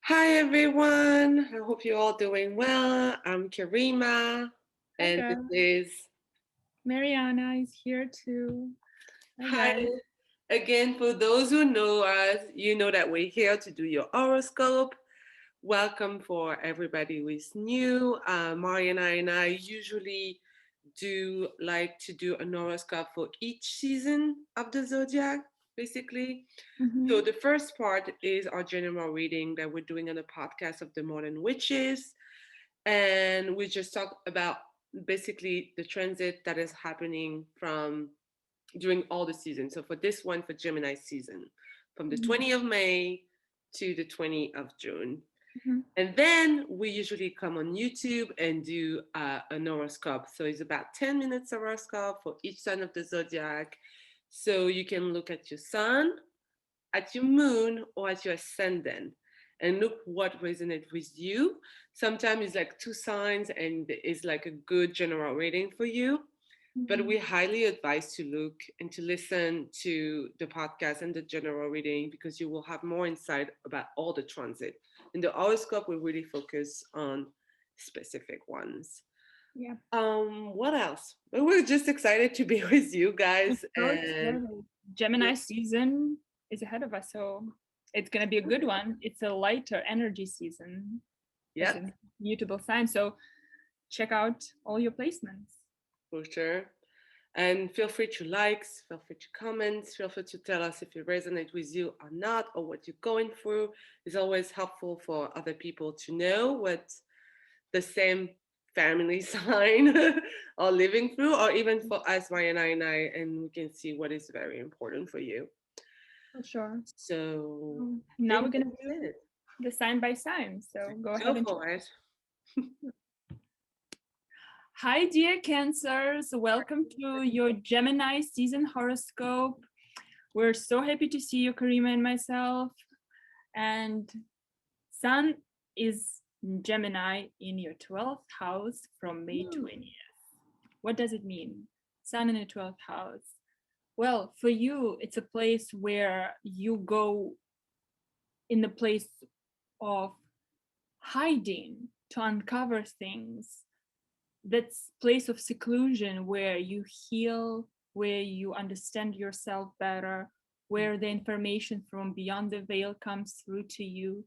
Hi everyone. I hope you're all doing well. I'm Karima, and this Hello, is Mariana is here too. Hi hi guys. again. For those who know us, you know that we're here to do your horoscope. Welcome for everybody who is new. Mariana and I usually do like to do an horoscope for each season of the zodiac, basically. So Hmm. the first part is our general reading that we're doing on the podcast of the Modern Witches, and we just talk about basically the transit that is happening from during all the seasons. So for this one, for Gemini season, from the Hmm. 20th of May to the 20th of June. Hmm. And then we usually come on YouTube and do an horoscope. So it's about 10 minutes horoscope for each sign of the zodiac. So you can look at your sun, at your moon, or at your ascendant, and look what resonates with you. Sometimes it's like two signs and it's like a good general reading for you. But we Hmm. highly advise to look and to listen to the podcast and the general reading because you will have more insight about all the transit. In the horoscope, we really focus on specific ones. Yeah, What else? We're just excited to be with you I'm guys so and excited. Gemini season is ahead of us, so it's gonna be a good one. It's a lighter energy season as yeah, a mutable sign. So check out all your placements. for sure. And feel free to likes, feel free to comments, feel free to tell us if it resonates with you or not, or what you're going through. It's always helpful for other people to know what the same family sign are living through, or even for us, Mariana and we can see what is very important for you. For sure. So I Now we're think gonna that's do it. the sign by sign. So go Go ahead and. for it. Hi, dear Cancers. Welcome to your Gemini season horoscope. We're so happy to see you, Karima and myself. And Sun is Gemini in your 12th house from May Hmm. 20th. What does it mean? Sun in the 12th house. Well, for you, it's a place where you go in the place of hiding to uncover things. That's place of seclusion where you heal, where you understand yourself better, where the information from beyond the veil comes through to you.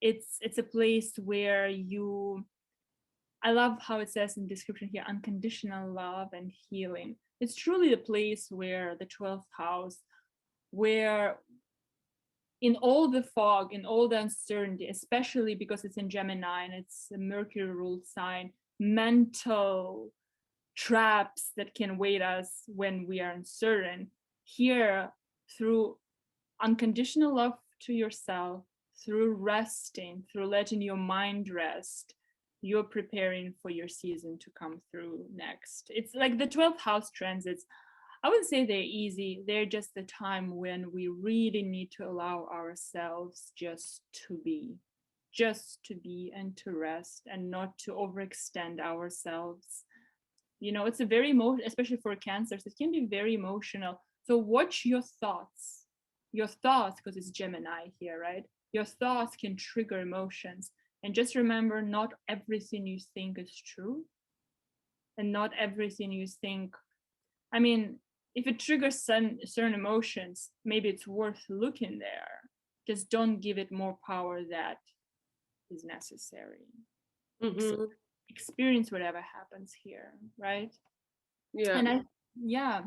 It's a place where you, I love how it says in the description here, unconditional love and healing. It's truly the place where the 12th house, where in all the fog, in all the uncertainty, especially because it's in Gemini and it's a Mercury ruled sign, mental traps that can wait us when we are uncertain. Here, through unconditional love to yourself, through resting, through letting your mind rest, you're preparing for your season to come through next. It's like the 12th house transits. I wouldn't say they're easy. They're just the time when we really need to allow ourselves just to be and to rest and not to overextend ourselves. You know, it's a very especially for cancers, it can be very emotional. So watch your thoughts, because it's Gemini here, right? Your thoughts can trigger emotions. And just remember, not everything you think is true, and not everything you think, I mean, if it triggers certain emotions, maybe it's worth looking there. Just don't give it more power that is necessary. Ex- Mm-hmm. Experience whatever happens here, right? Yeah. And yeah.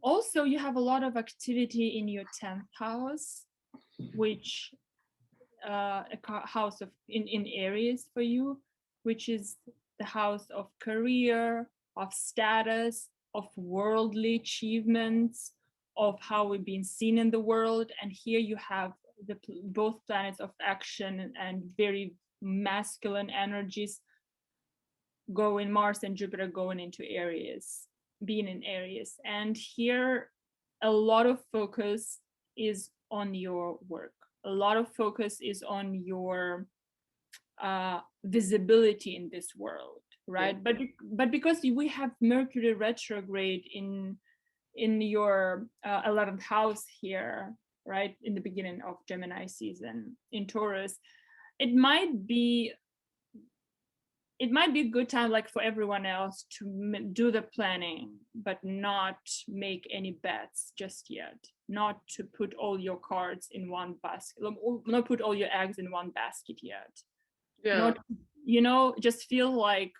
Also, you have a lot of activity in your 10th house, which house of in Aries for you, which is the house of career, of status, of worldly achievements, of how we've been seen in the world. And here you have both planets of action and very masculine energies going, Mars and Jupiter going into Aries, being in Aries. And here, a lot of focus is on your work. A lot of focus is on your visibility in this world, Yeah. right? But because we have Mercury retrograde in your 11th house here, right? In the beginning of Gemini season in Taurus, it might be a good time, like for everyone else, to do the planning, but not make any bets just yet. Not to put all your cards in one basket, not put all your eggs in one basket yet. Yeah. Not, just feel like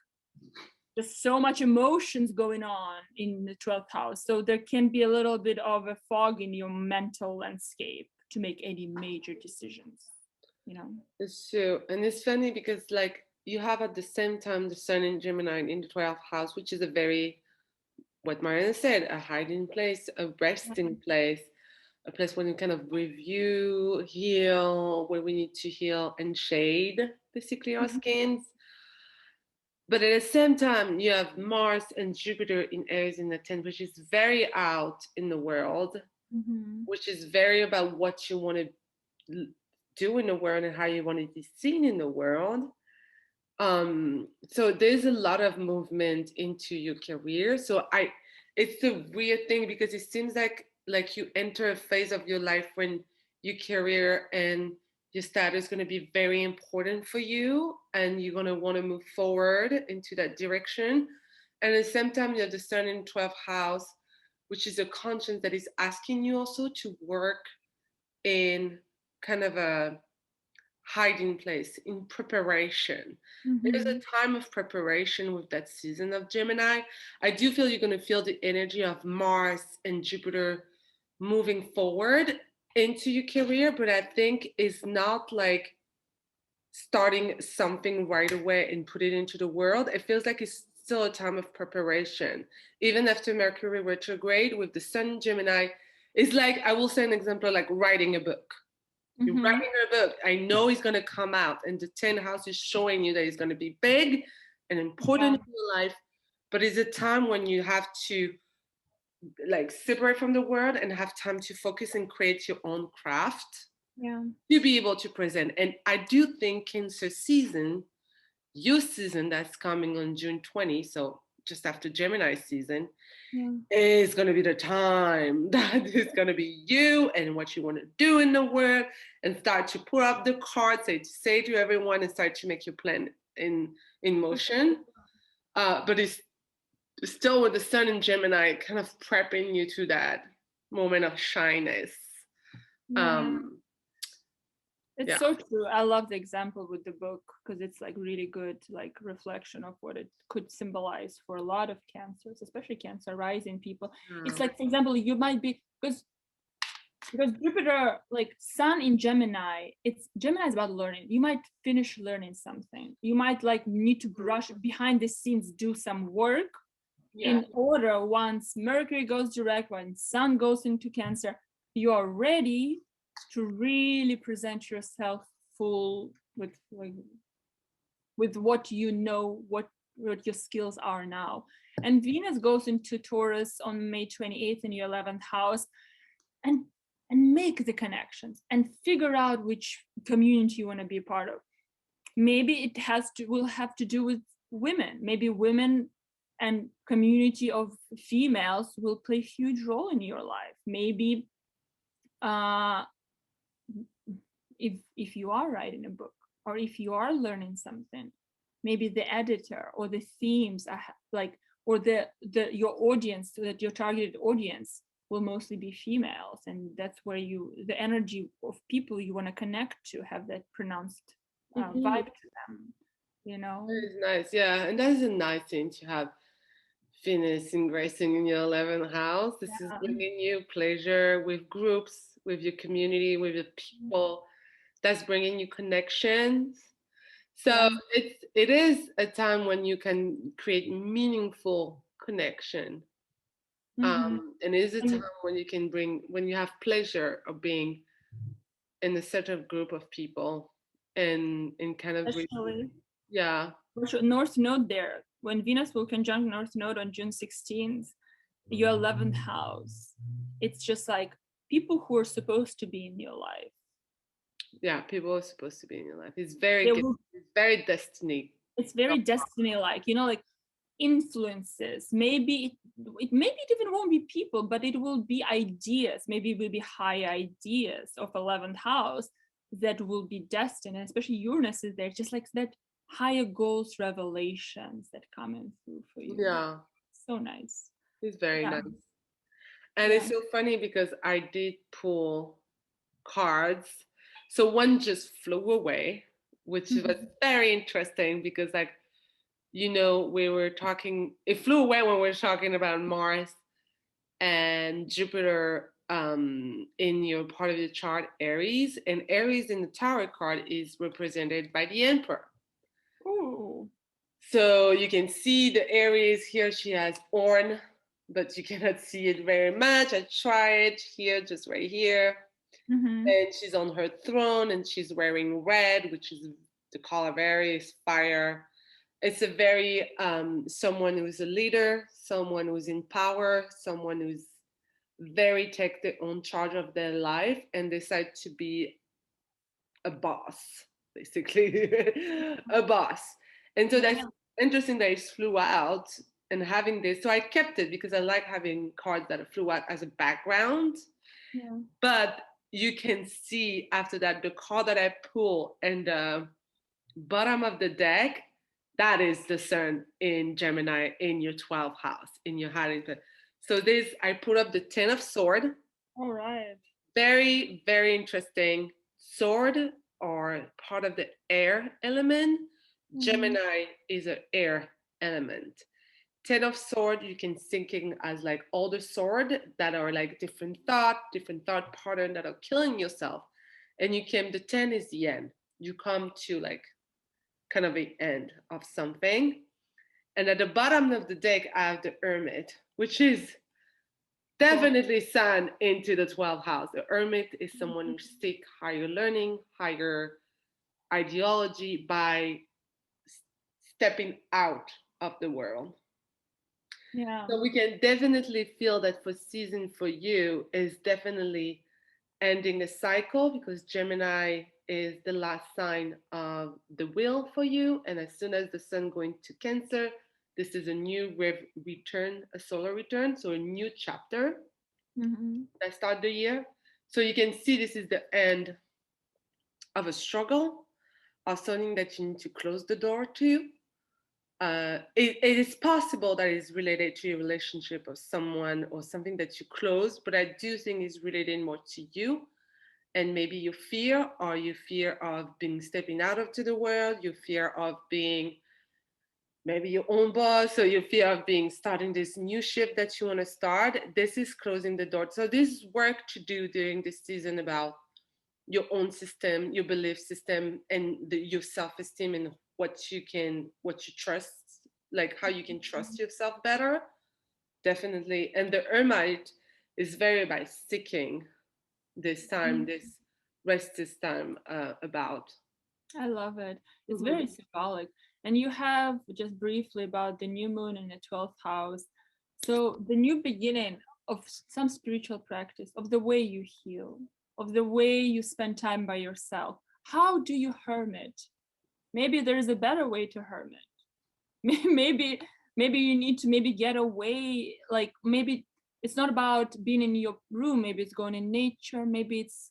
there's so much emotions going on in the 12th house. So there can be a little bit of a fog in your mental landscape to make any major decisions, It's true. And it's funny because like you have at the same time the sun in Gemini in the 12th house, which is a very, what Mariana said, a hiding place, a resting place, a place where you kind of review, heal, where we need to heal and shade basically our skins. But at the same time, you have Mars and Jupiter in Aries in the 10th, which is very out in the world, which is very about what you want to do in the world and how you want to be seen in the world. So there's a lot of movement into your career. So it's a weird thing because it seems like you enter a phase of your life when your career and your status is going to be very important for you, and you're going to want to move forward into that direction. And at the same time, you have the sun in 12th house, which is a conscience that is asking you also to work in kind of a hiding place, in preparation. There's a time of preparation with that season of Gemini. I do feel you're going to feel the energy of Mars and Jupiter moving forward into your career, but I think it's not like starting something right away and put it into the world. It feels like it's still a time of preparation. Even after Mercury retrograde with the sun in Gemini, it's like, I will say an example, like writing a book. You're writing a book. I know it's going to come out, and the 10th house is showing you that it's going to be big and important in your life. But it's a time when you have to like separate from the world and have time to focus and create your own craft to be able to present. And I do think Cancer season, your season that's coming on June 20, so just after Gemini season, is going to be the time that is going to be you and what you want to do in the world, and start to put up the cards, say to everyone, and start to make your plan in motion. But it's still with the sun in Gemini, kind of prepping you to that moment of shyness. It's so true. I love the example with the book because it's like really good, like reflection of what it could symbolize for a lot of cancers, especially Cancer rising people. It's like, for example, you might be because Jupiter, like sun in Gemini, Gemini is about learning. You might finish learning something. You might like need to brush behind the scenes, do some work in order. Once Mercury goes direct, when sun goes into Cancer, you are ready to really present yourself full with what you know, what your skills are now. And Venus goes into Taurus on May 28th in your 11th house, and make the connections and figure out which community you want to be a part of. Maybe will have to do with women. Maybe women and community of females will play a huge role in your life. Maybe if you are writing a book, or if you are learning something, maybe the editor or the themes are like, or your audience, that your targeted audience will mostly be females, and that's where the energy of people you want to connect to have that pronounced vibe to them, That is nice. Yeah, and that is a nice thing to have Venus ingracing in your 11th house. This is bringing you pleasure with groups, with your community, with the people. That's bringing you connections. So it is a time when you can create meaningful connection. And it is a time when when you have pleasure of being in a certain group of people and kind of North Node there. When Venus will conjunct North Node on June 16th, your 11th house, it's just like people who are supposed to be in your life. Yeah, people are supposed to be in your life. It's very good. It's very destiny. It's very destiny-like, like influences. Maybe it even won't be people, but it will be ideas. Maybe it will be high ideas of 11th house that will be destined, and especially Uranus is there, just like that higher goals, revelations that come in through for you. Yeah, So nice. it's very Yeah. nice. And Yeah. it's so funny because I did pull cards. So one just flew away, which was very interesting because, like, we were talking, it flew away when we were talking about Mars and Jupiter in your part of the chart, Aries. And Aries in the tarot card is represented by the Emperor. Ooh. So you can see the Aries here, she has horn, but you cannot see it very much. I tried here, just right here. And she's on her throne and she's wearing red, which is the color of Aries, fire. It's a very, someone who's a leader, someone who's in power, someone who's very take their own charge of their life and decide to be a boss, basically, a boss. And so that's interesting that it flew out and having this. So I kept it because I like having cards that flew out as a background. Yeah. But you can see after that the card that I pull in the bottom of the deck, that is the sun in Gemini in your 12th house, in your Harrington. So this, I put up the 10 of sword. All right. Very, very interesting. Sword are part of the air element. Gemini is an air element. 10 of sword, you can thinking as like all the sword that are like different thought pattern that are killing yourself. And you came, the 10 is the end. You come to like kind of the end of something. And at the bottom of the deck, I have the Hermit, which is definitely sun into the 12th house. The Hermit is someone who seek higher learning, higher ideology by stepping out of the world. Yeah. So we can definitely feel that for season for you is definitely ending a cycle because Gemini is the last sign of the wheel for you. And as soon as the sun going to Cancer, this is a new return, a solar return, so a new chapter that start the year. So you can see this is the end of a struggle, of something that you need to close the door to. It is possible that it's related to your relationship or someone or something that you close, but I do think it's related more to you and maybe your fear, or your fear of being stepping out into the world, your fear of being maybe your own boss, or your fear of being starting this new shift that you want to start. This is closing the door. So this is work to do during this season about your own system, your belief system, and your self-esteem, and what you trust, like how you can trust yourself better. Definitely. And the Hermit is very by seeking this time, this rest, this time about. I love it. It's very symbolic. And you have just briefly about the new moon in the 12th house. So the new beginning of some spiritual practice, of the way you heal, of the way you spend time by yourself. How do you hermit? Maybe there's a better way to hermit. Maybe you need to maybe get away, like maybe it's not about being in your room, maybe it's going in nature, maybe it's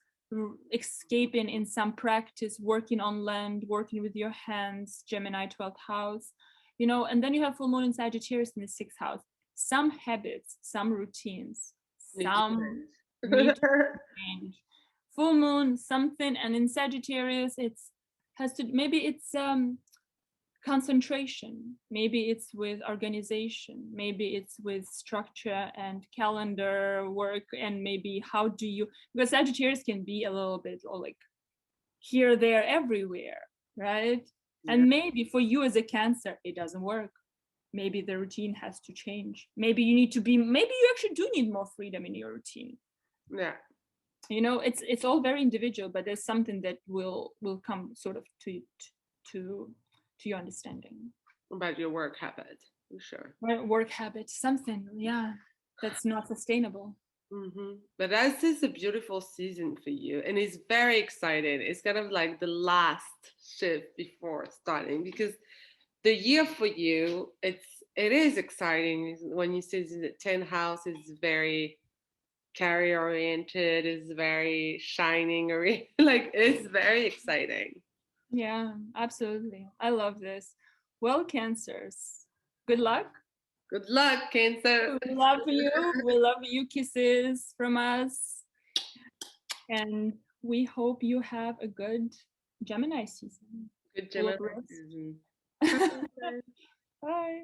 escaping in some practice, working on land, working with your hands, Gemini 12th house, and then you have full moon in Sagittarius in the 6th house. Some habits, some routines, some need to change. Full moon, something, and in Sagittarius, maybe it's concentration, maybe it's with organization, maybe it's with structure and calendar work, and maybe how do you, because Sagittarius can be a little bit like here, there, everywhere, right? Yeah. And maybe for you as a Cancer, it doesn't work. Maybe the routine has to change. Maybe you actually do need more freedom in your routine. Yeah. It's all very individual, but there's something that will come sort of to your understanding about your work habit, for sure. Work habit, something, yeah, that's not sustainable. But this is a beautiful season for you, and it's very exciting. It's kind of like the last shift before starting, because the year for you, it's It is exciting when you see the 10th house is very career oriented, is very shining, like it's very exciting. Yeah, absolutely. I love this. Well, Cancers, good luck. Good luck, Cancer. We love you. We love you. Kisses from us. And we hope you have a good Gemini season. Good Full of Gemini bliss. season. Bye.